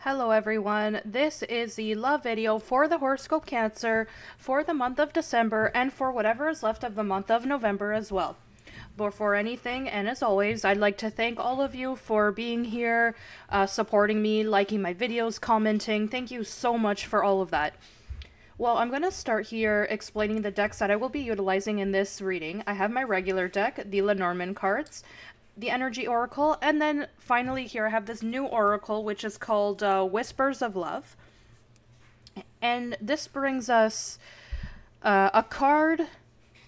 Hello everyone, this is the love video for the horoscope Cancer for the month of December and for whatever is left of the month of November as well. Before anything, and as always, I'd like to thank all of you for being here, supporting me, liking my videos, commenting. Thank you so much for all of that. Well, I'm going to start here explaining the decks that I will be utilizing in this reading. I have my regular deck, the Lenormand cards, the Energy Oracle, and then finally here I have this new Oracle, which is called Whispers of Love. And this brings us a card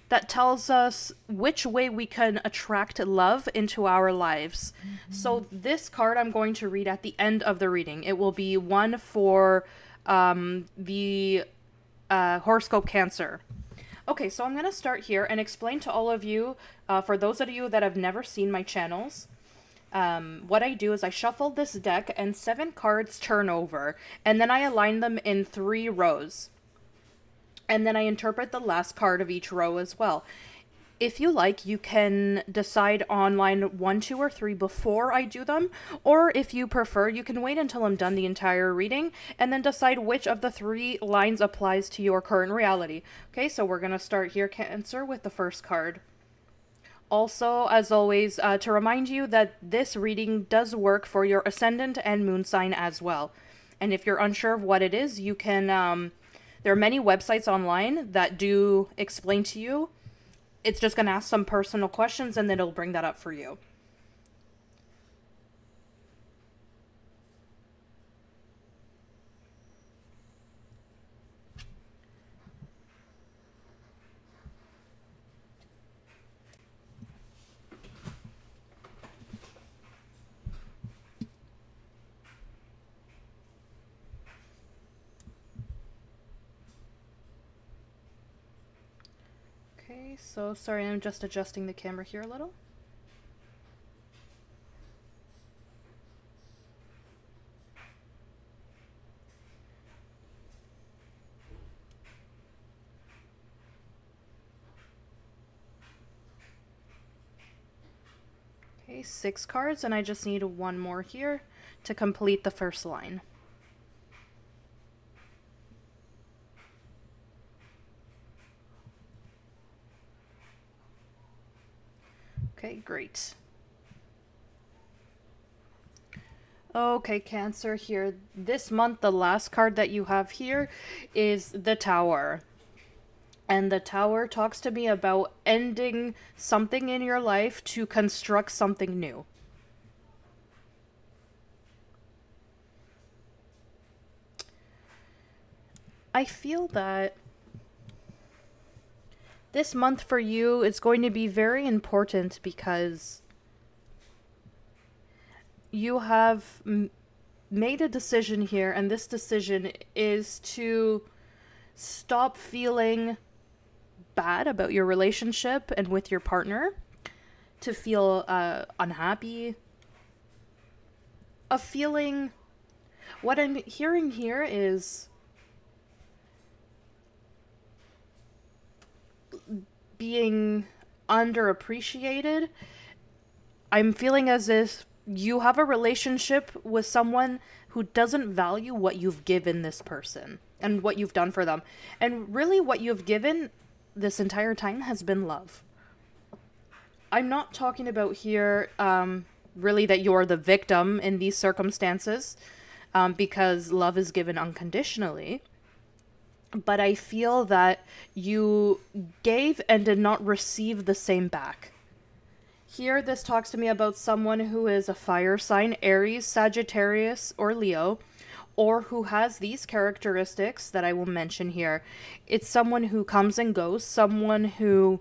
that tells us which way we can attract love into our lives. So this card I'm going to read at the end of the reading. It will be one for the horoscope Cancer. Okay, so I'm going to start here and explain to all of you, for those of you that have never seen my channels, what I do is I shuffle this deck and 7 cards turn over, and then I align them in 3 rows. And then I interpret the last card of each row as well. If you like, you can decide on line 1, 2, or 3 before I do them, or if you prefer, you can wait until I'm done the entire reading and then decide which of the 3 lines applies to your current reality. Okay, so we're going to start here, Cancer, with the first card. Also, as always, to remind you that this reading does work for your ascendant and moon sign as well. And if you're unsure of what it is, you can, there are many websites online that do explain to you. It's just going to ask some personal questions and then it'll bring that up for you. Okay, so sorry, I'm just adjusting the camera here a little. Okay, 6 cards, and I just need 1 more here to complete the first line. Okay, great. Okay, Cancer, here. This month, the last card that you have here is the Tower. And the Tower talks to me about ending something in your life to construct something new. I feel that this month for you is going to be very important because you have made a decision here, and this decision is to stop feeling bad about your relationship and with your partner, to feel unhappy, a feeling. What I'm hearing here is being underappreciated. I'm feeling as if you have a relationship with someone who doesn't value what you've given this person and what you've done for them. And really what you've given this entire time has been love. I'm not talking about here really that you're the victim in these circumstances, because love is given unconditionally. But I feel that you gave and did not receive the same back. Here, this talks to me about someone who is a fire sign, Aries, Sagittarius, or Leo, or who has these characteristics that I will mention here. It's someone who comes and goes, someone who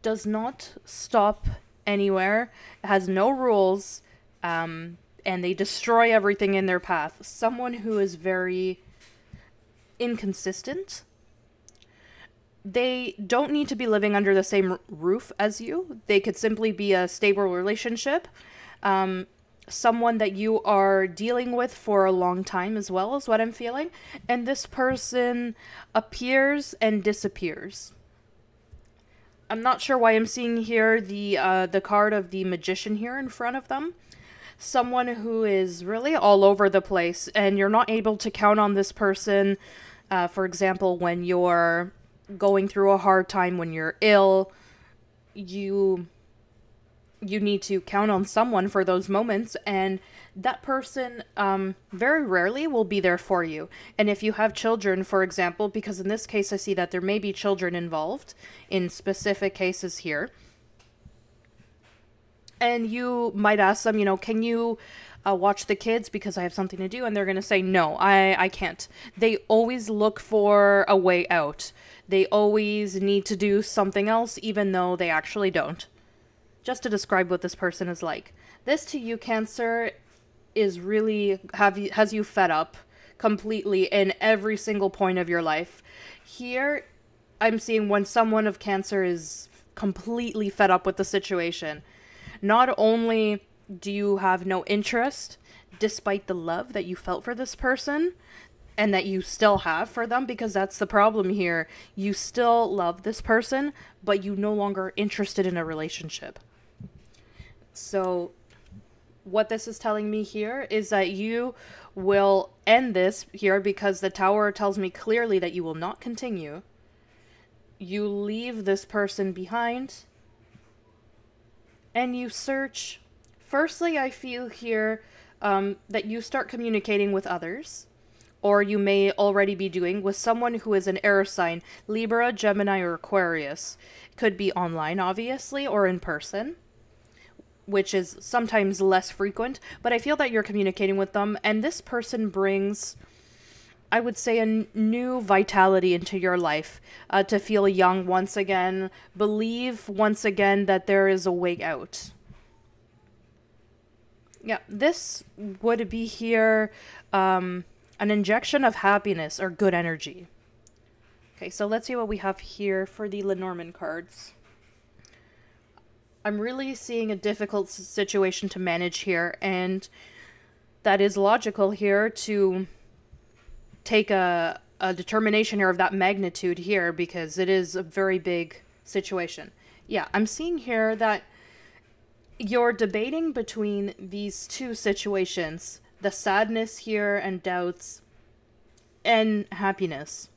does not stop anywhere, has no rules, and they destroy everything in their path. Someone who is very inconsistent. They don't need to be living under the same roof as you. They could simply be a stable relationship. Someone that you are dealing with for a long time as well, is what I'm feeling. And this person appears and disappears. I'm not sure why I'm seeing here the card of the Magician here in front of them. someone who is really all over the place, and you're not able to count on this person. For example, when you're going through a hard time, when you're ill, you need to count on someone for those moments, and that person very rarely will be there for you. And if you have children, for example, because in this case I see that there may be children involved in specific cases here, and you might ask them, can you watch the kids because I have something to do? And they're going to say, no, I can't. They always look for a way out. They always need to do something else, even though they actually don't. Just to describe what this person is like. This to you, Cancer, is really has you fed up completely in every single point of your life. Here, I'm seeing when someone of Cancer is completely fed up with the situation. Not only do you have no interest, despite the love that you felt for this person, and that you still have for them, because that's the problem here. You still love this person, but you no longer interested in a relationship. So what this is telling me here is that you will end this here, because the Tower tells me clearly that you will not continue. You leave this person behind, and you search. Firstly, I feel here that you start communicating with others, or you may already be doing with someone who is an air sign, Libra, Gemini, or Aquarius. Could be online, obviously, or in person, which is sometimes less frequent, but I feel that you're communicating with them, and this person brings, I would say, a new vitality into your life, to feel young once again, believe once again that there is a way out. Yeah, this would be here an injection of happiness or good energy. Okay, so let's see what we have here for the Lenormand cards. I'm really seeing a difficult situation to manage here, and that is logical here to take a determination here of that magnitude here, because it is a very big situation. Yeah, I'm seeing here that you're debating between these two situations, the sadness here and doubts and happiness.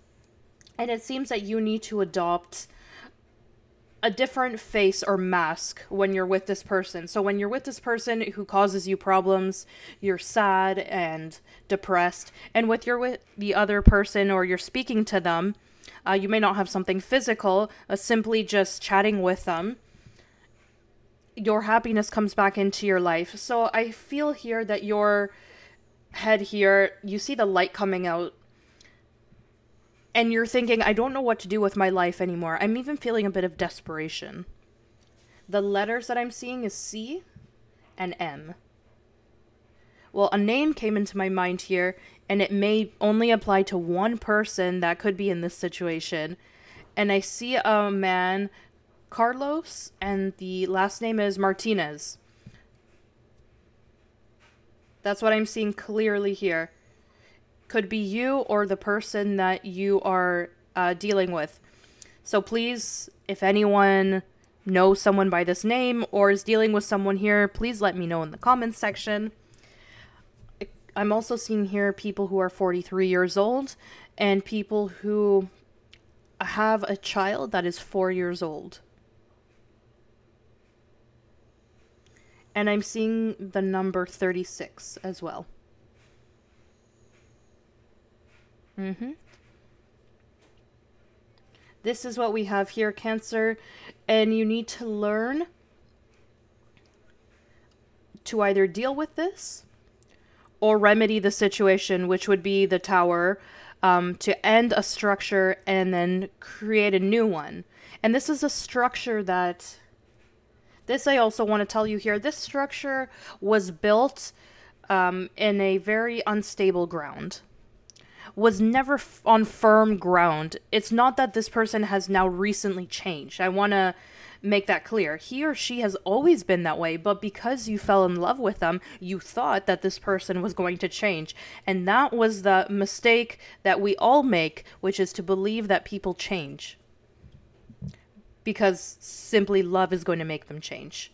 And it seems that you need to adopt a different face or mask when you're with this person. So when you're with this person who causes you problems, you're sad and depressed. And with the other person, or you're speaking to them, you may not have something physical, simply just chatting with them, your happiness comes back into your life. So I feel here that your head here, you see the light coming out, and you're thinking, I don't know what to do with my life anymore. I'm even feeling a bit of desperation. The letters that I'm seeing is C and M. Well, a name came into my mind here, and it may only apply to one person that could be in this situation. And I see a man, Carlos, and the last name is Martinez. That's what I'm seeing clearly here. Could be you or the person that you are dealing with. So please, if anyone knows someone by this name or is dealing with someone here, please let me know in the comments section. I'm also seeing here people who are 43 years old and people who have a child that is 4 years old. And I'm seeing the number 36 as well. This is what we have here, Cancer, and you need to learn to either deal with this or remedy the situation, which would be the Tower, to end a structure and then create a new one. And this is a structure that, this I also want to tell you here, this structure was built in a very unstable ground. Was never on firm ground. It's not that this person has now recently changed. I want to make that clear. He or she has always been that way, but because you fell in love with them, you thought that this person was going to change. And that was the mistake that we all make, which is to believe that people change. Because simply love is going to make them change.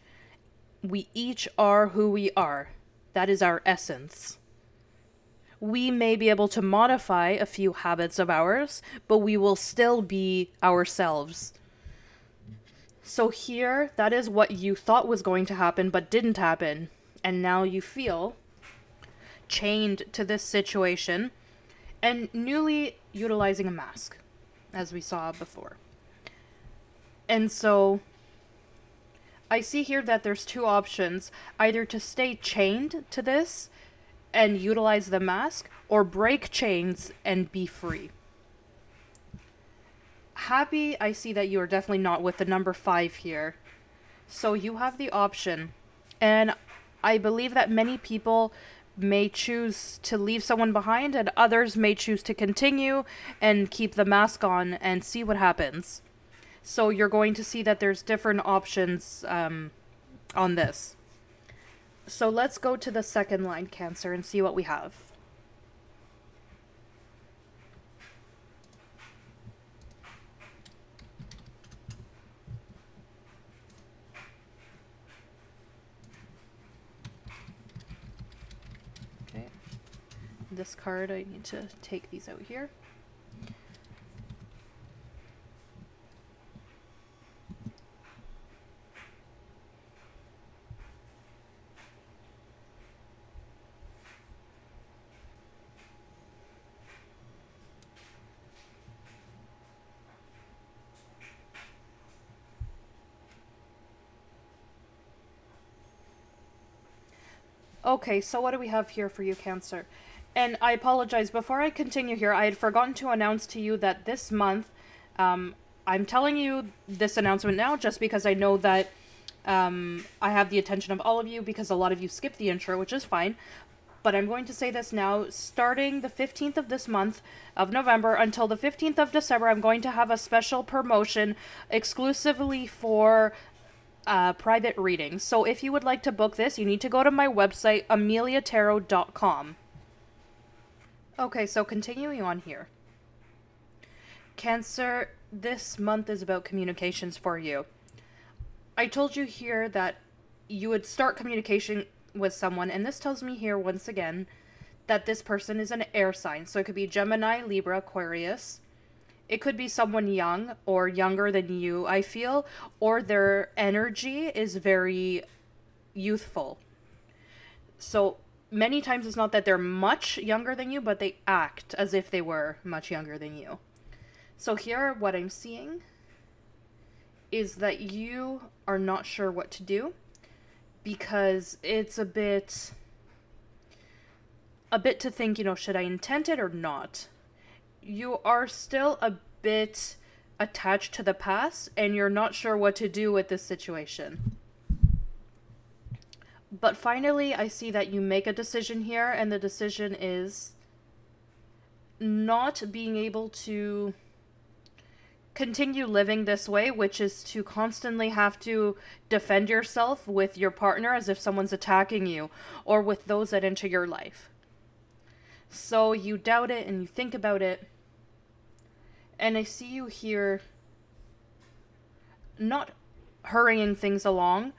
We each are who we are. That is our essence. We may be able to modify a few habits of ours, but we will still be ourselves. So here, that is what you thought was going to happen, but didn't happen. And now you feel chained to this situation and newly utilizing a mask, as we saw before. And so I see here that there's two options, either to stay chained to this and utilize the mask, or break chains and be free. Happy, I see that you are definitely not with the number 5 here. So you have the option, and I believe that many people may choose to leave someone behind, and others may choose to continue and keep the mask on and see what happens. So you're going to see that there's different options on this. So let's go to the second line, Cancer, and see what we have. Okay. This card, I need to take these out here. Okay, so what do we have here for you, Cancer? And I apologize, before I continue here, I had forgotten to announce to you that this month, I'm telling you this announcement now just because I know that I have the attention of all of you, because a lot of you skipped the intro, which is fine. But I'm going to say this now, starting the 15th of this month of November until the 15th of December, I'm going to have a special promotion exclusively for private readings. So if you would like to book this, you need to go to my website, ameliatarot.com. Okay, so continuing on here. Cancer, this month is about communications for you. I told you here that you would start communication with someone, and this tells me here once again that this person is an air sign. So it could be Gemini, Libra, Aquarius. It could be someone young or younger than you, I feel, or their energy is very youthful. So many times it's not that they're much younger than you, but they act as if they were much younger than you. So here, what I'm seeing is that you are not sure what to do, because it's a bit to think, you know, should I intend it or not? You are still a bit attached to the past, and you're not sure what to do with this situation. But finally, I see that you make a decision here, and the decision is not being able to continue living this way, which is to constantly have to defend yourself with your partner as if someone's attacking you, or with those that enter your life. So you doubt it and you think about it, and I see you here not hurrying things along.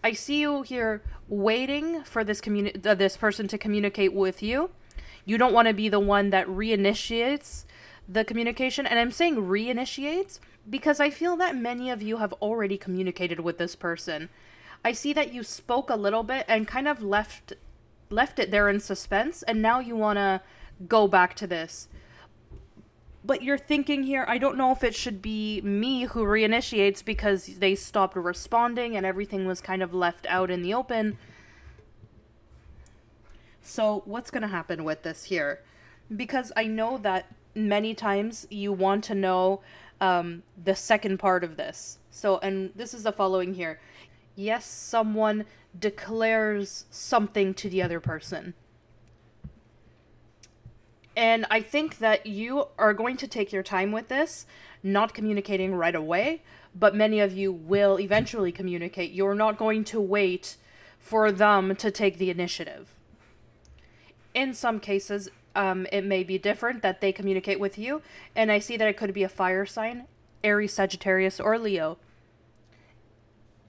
I see you here waiting for this person to communicate with you. You don't want to be the one that reinitiates the communication, and I'm saying reinitiates because I feel that many of you have already communicated with this person. I see that you spoke a little bit and kind of left it there in suspense, and now you want to go back to this. But you're thinking here, I don't know if it should be me who reinitiates because they stopped responding and everything was kind of left out in the open. So what's going to happen with this here? Because I know that many times you want to know the second part of this. So, and this is the following here. Yes, someone declares something to the other person. And I think that you are going to take your time with this, not communicating right away, but many of you will eventually communicate. You're not going to wait for them to take the initiative. In some cases, it may be different that they communicate with you, and I see that it could be a fire sign, Aries, Sagittarius, or Leo.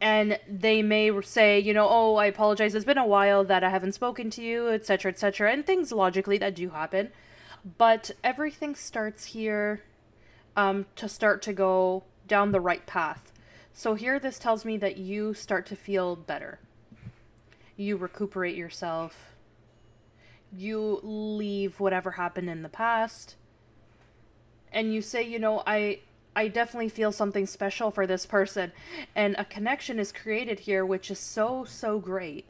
And they may say, you know, oh, I apologize, it's been a while that I haven't spoken to you, etc., etc., and things logically that do happen. But everything starts here to start to go down the right path. So here this tells me that you start to feel better. You recuperate yourself. You leave whatever happened in the past. And you say, you know, I definitely feel something special for this person. And a connection is created here, which is so, so great.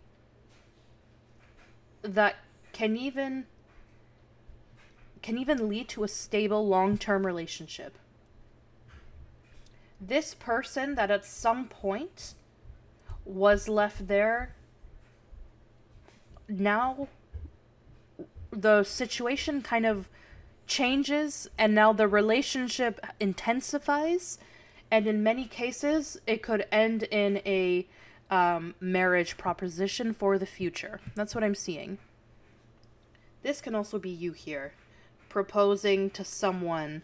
That can even lead to a stable long-term relationship. This person that at some point was left there, now the situation kind of changes and now the relationship intensifies, and in many cases it could end in a marriage proposition for the future. That's what I'm seeing. This can also be you here, proposing to someone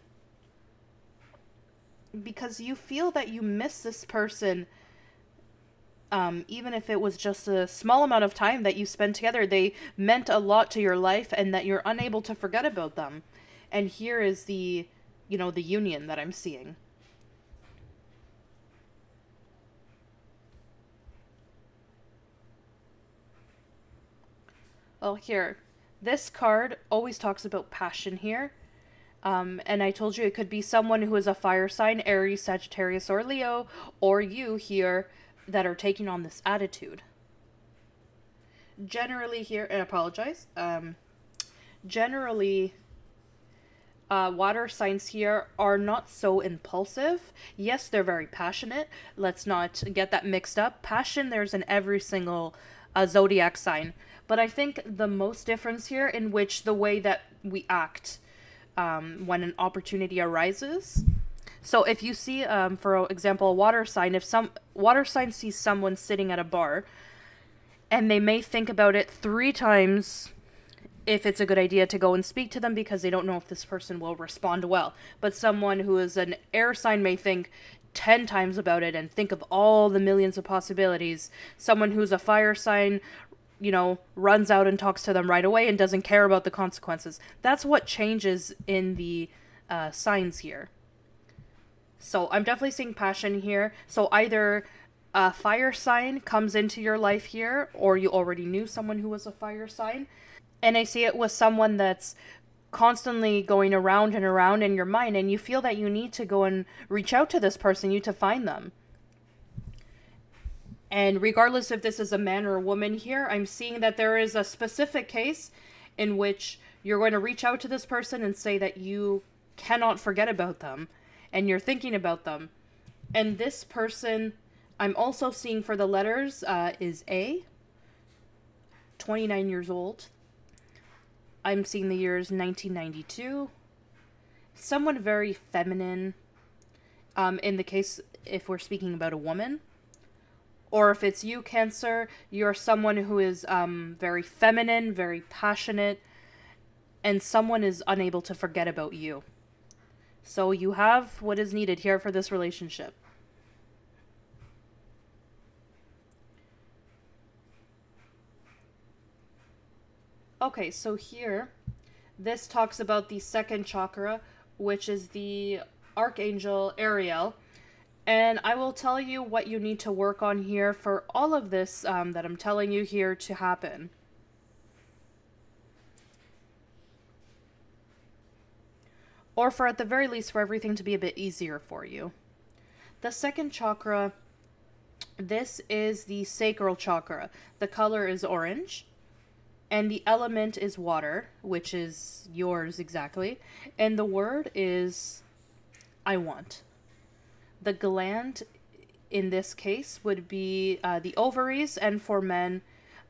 because you feel that you miss this person. Even if it was just a small amount of time that you spent together, they meant a lot to your life and that you're unable to forget about them. And here is the, you know, the union that I'm seeing. Well, here, this card always talks about passion here. And I told you it could be someone who is a fire sign, Aries, Sagittarius, or Leo, or you here that are taking on this attitude. Generally here, and I apologize, generally, water signs here are not so impulsive. Yes, they're very passionate. Let's not get that mixed up. Passion, there's in every single zodiac sign. But I think the most difference here in which the way that we act when an opportunity arises. So if you see, for example, a water sign, if some water sign sees someone sitting at a bar, and they may think about it 3 times if it's a good idea to go and speak to them because they don't know if this person will respond well. But someone who is an air sign may think 10 times about it and think of all the millions of possibilities. Someone who's a fire sign, you know, runs out and talks to them right away and doesn't care about the consequences. That's what changes in the signs here. So I'm definitely seeing passion here. So either a fire sign comes into your life here, or you already knew someone who was a fire sign. And I see it with someone that's constantly going around and around in your mind, and you feel that you need to go and reach out to this person, you to find them. And regardless if this is a man or a woman here, I'm seeing that there is a specific case in which you're going to reach out to this person and say that you cannot forget about them and you're thinking about them. And this person I'm also seeing for the letters is A, 29 years old. I'm seeing the years 1992. Someone very feminine, in the case if we're speaking about a woman. Or if it's you, Cancer, you're someone who is very feminine, very passionate, and someone is unable to forget about you. So you have what is needed here for this relationship. Okay, so here, this talks about the second chakra, which is the Archangel Ariel. And I will tell you what you need to work on here for all of this that I'm telling you here to happen. Or for at the very least for everything to be a bit easier for you. The second chakra, this is the sacral chakra. The color is orange. And the element is water, which is yours exactly. And the word is I want. The gland in this case would be the ovaries, and for men,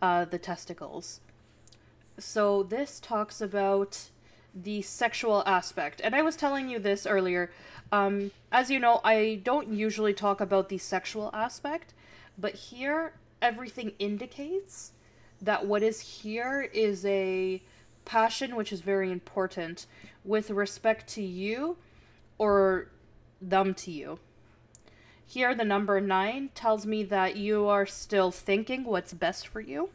the testicles. So this talks about the sexual aspect. And I was telling you this earlier. As you know, I don't usually talk about the sexual aspect, but here everything indicates that what is here is a passion which is very important with respect to you or them to you. Here, the number 9 tells me that you are still thinking what's best for you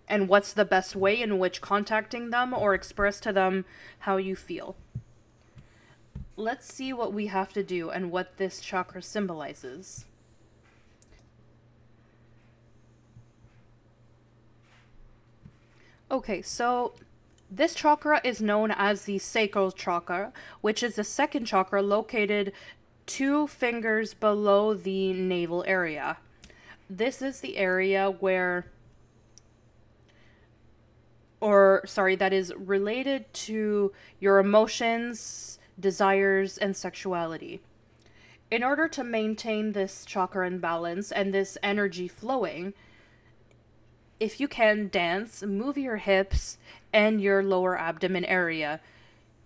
and what's the best way in which contacting them or express to them how you feel. Let's see what we have to do and what this chakra symbolizes. Okay, so this chakra is known as the sacral chakra, which is the second chakra located 2 fingers below the navel area. This is the area that is related to your emotions, desires, and sexuality. In order to maintain this chakra in balance and this energy flowing, if you can, dance, move your hips and your lower abdomen area.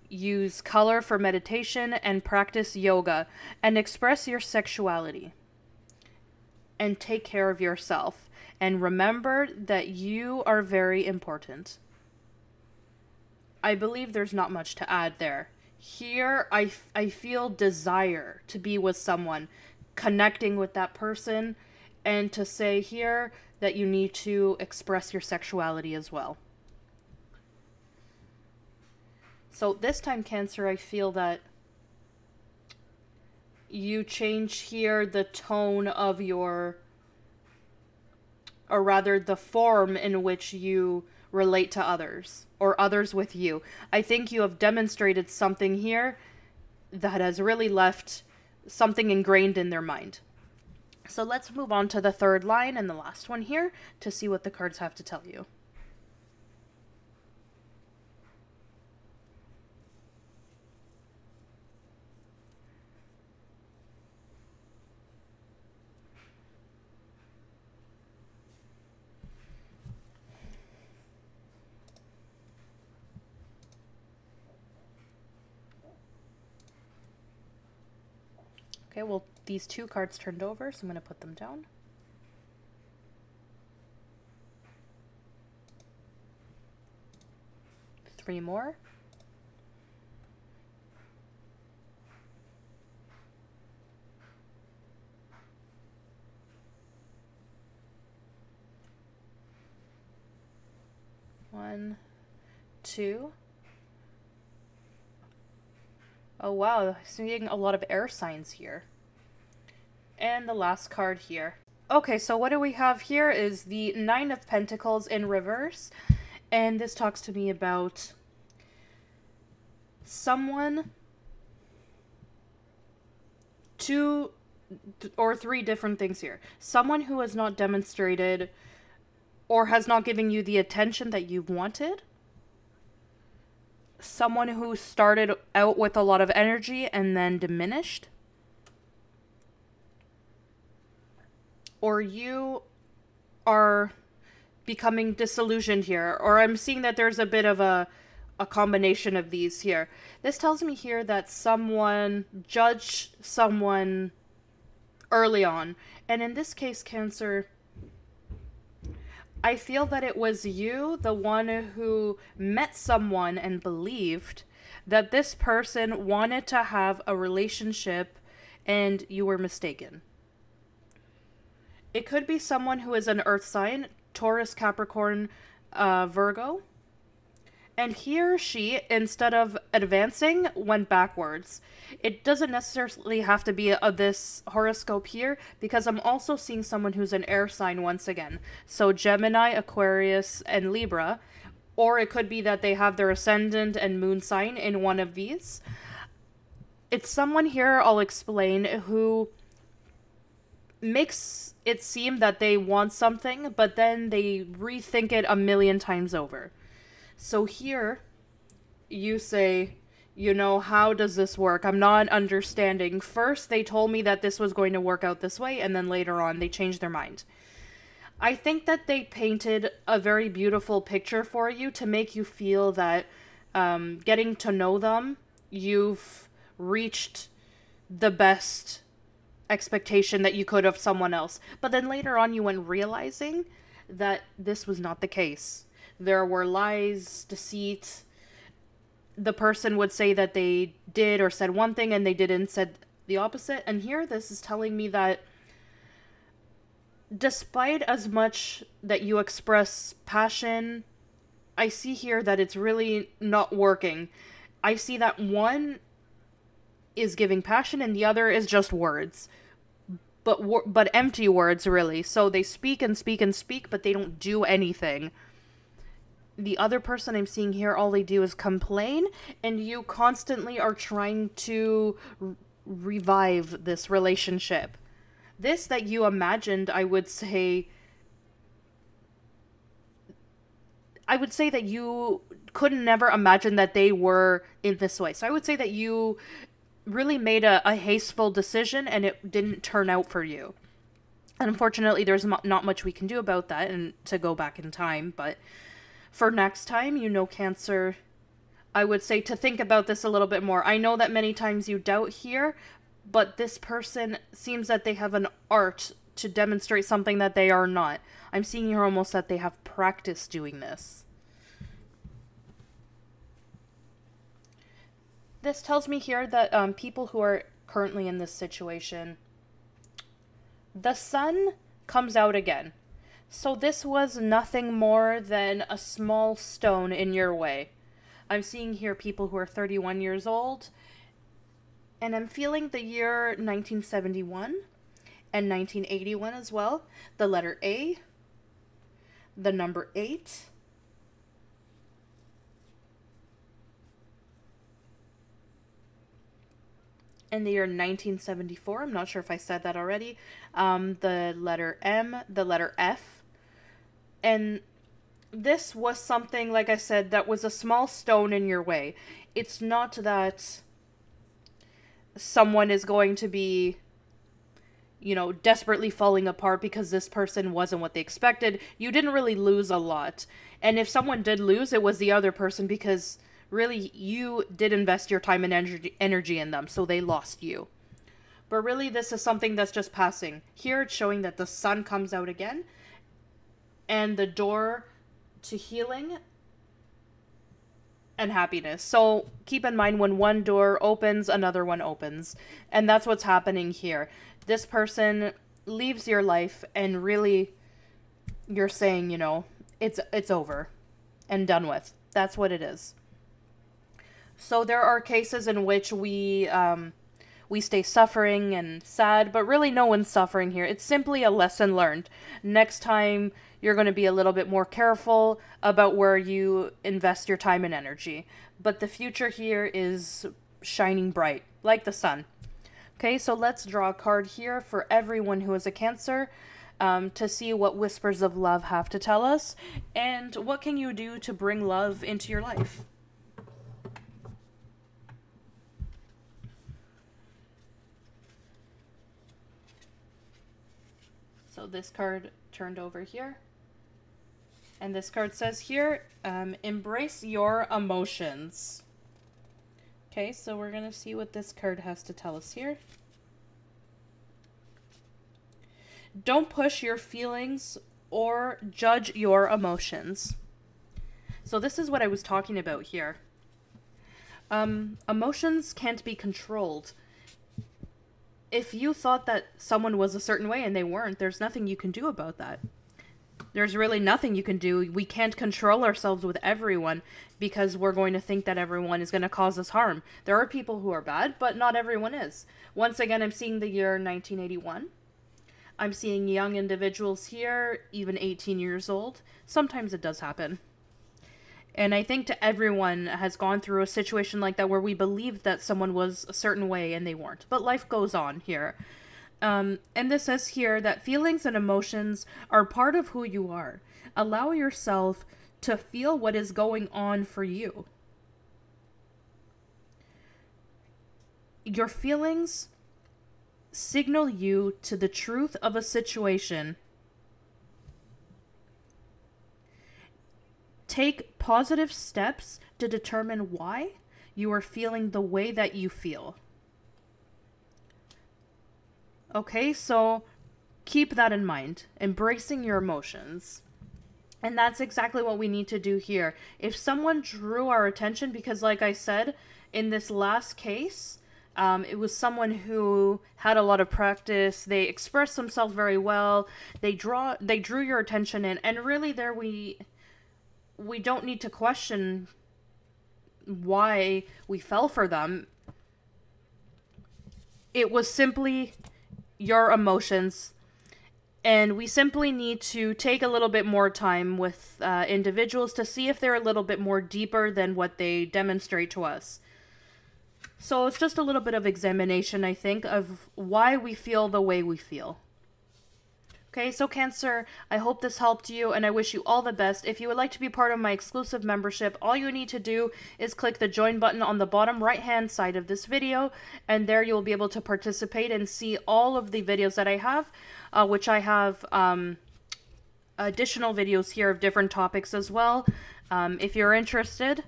Use color for meditation and practice yoga and express your sexuality. And take care of yourself. And remember that you are very important. I believe there's not much to add there. Here, I feel desire to be with someone, connecting with that person, and to say here that you need to express your sexuality as well. So this time, Cancer, I feel that you change here the tone of your, or rather the form in which you relate to others, or others with you. I think you have demonstrated something here that has really left something ingrained in their mind. So let's move on to the third line and the last one here to see what the cards have to tell you. Okay, well, these 2 cards turned over, so I'm going to put them down. Three more. One, 2. Oh wow, I'm seeing a lot of air signs here. And the last card here. Okay, so what do we have here is the 9 of Pentacles in reverse. And this talks to me about someone, 2 or 3 different things here. Someone who has not demonstrated or has not given you the attention that you wanted. Someone who started out with a lot of energy and then diminished. Or you are becoming disillusioned here. Or I'm seeing that there's a bit of a combination of these here. This tells me here that someone judged someone early on. And in this case, Cancer, I feel that it was you, the one who met someone and believed that this person wanted to have a relationship and you were mistaken. It could be someone who is an earth sign, Taurus, Capricorn, Virgo. And he or she, instead of advancing, went backwards. It doesn't necessarily have to be this horoscope here, because I'm also seeing someone who's an air sign once again. So Gemini, Aquarius, and Libra. Or it could be that they have their ascendant and moon sign in one of these. It's someone here, I'll explain, who makes it seem that they want something, but then they rethink it a million times over. So here, you say, you know, how does this work? I'm not understanding. First, they told me that this was going to work out this way, and then later on, they changed their mind. I think that they painted a very beautiful picture for you to make you feel that getting to know them, you've reached the best expectation that you could of someone else. But then later on, you went realizing that this was not the case. There were lies, deceit. The person would say that they did or said one thing and they did and said the opposite. And here this is telling me that despite as much that you express passion, I see here that it's really not working. I see that one is giving passion and the other is just words. But empty words, really. So they speak and speak and speak, but they don't do anything. The other person I'm seeing here, all they do is complain, and you constantly are trying to revive this relationship. This that you imagined, I would say that you could never imagine that they were in this way. So I would say that you really made a hasteful decision and it didn't turn out for you. And unfortunately, there's not much we can do about that and to go back in time. But for next time, Cancer, I would say to think about this a little bit more. I know that many times you doubt here, but this person seems that they have an art to demonstrate something that they are not. I'm seeing here almost that they have practice doing this. This tells me here that people who are currently in this situation, the sun comes out again. So this was nothing more than a small stone in your way. I'm seeing here people who are 31 years old, and I'm feeling the year 1971 and 1981 as well. The letter A, the number 8, in the year 1974, I'm not sure if I said that already, the letter M, the letter F, and this was something, like I said, that was a small stone in your way. It's not that someone is going to be, desperately falling apart because this person wasn't what they expected. You didn't really lose a lot. And if someone did lose, it was the other person because really, you did invest your time and energy in them, so they lost you. But really, this is something that's just passing. Here, it's showing that the sun comes out again, and the door to healing and happiness. So keep in mind, when one door opens, another one opens. And that's what's happening here. This person leaves your life, and really, you're saying, it's over and done with. That's what it is. So there are cases in which we stay suffering and sad, but really no one's suffering here. It's simply a lesson learned. Next time, you're going to be a little bit more careful about where you invest your time and energy. But the future here is shining bright, like the sun. Okay, so let's draw a card here for everyone who is a Cancer to see what whispers of love have to tell us, and what can you do to bring love into your life. So this card turned over here. And this card says here, embrace your emotions. Okay, so we're going to see what this card has to tell us here. Don't push your feelings or judge your emotions. So this is what I was talking about here. Emotions can't be controlled. If you thought that someone was a certain way and they weren't, there's nothing you can do about that. There's really nothing you can do. We can't control ourselves with everyone because we're going to think that everyone is going to cause us harm. There are people who are bad, but not everyone is. Once again, I'm seeing the year 1981. I'm seeing young individuals here, even 18 years old. Sometimes it does happen. And I think to everyone has gone through a situation like that where we believed that someone was a certain way and they weren't. But life goes on here. And this says here that feelings and emotions are part of who you are. Allow yourself to feel what is going on for you. Your feelings signal you to the truth of a situation. Take positive steps to determine why you are feeling the way that you feel. Okay, so keep that in mind. Embracing your emotions. And that's exactly what we need to do here. If someone drew our attention, because like I said, in this last case, It was someone who had a lot of practice. They expressed themselves very well. They drew your attention in, and really there we don't need to question why we fell for them. It was simply your emotions, and we simply need to take a little bit more time with individuals to see if they're a little bit more deeper than what they demonstrate to us. So it's just a little bit of examination, I think, of why we feel the way we feel. Okay, so Cancer, I hope this helped you, and I wish you all the best. If you would like to be part of my exclusive membership, all you need to do is click the join button on the bottom right-hand side of this video, and there you'll be able to participate and see all of the videos that I have, which I have additional videos here of different topics as well, if you're interested.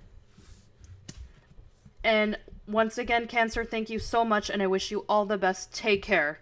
And once again, Cancer, thank you so much, and I wish you all the best. Take care.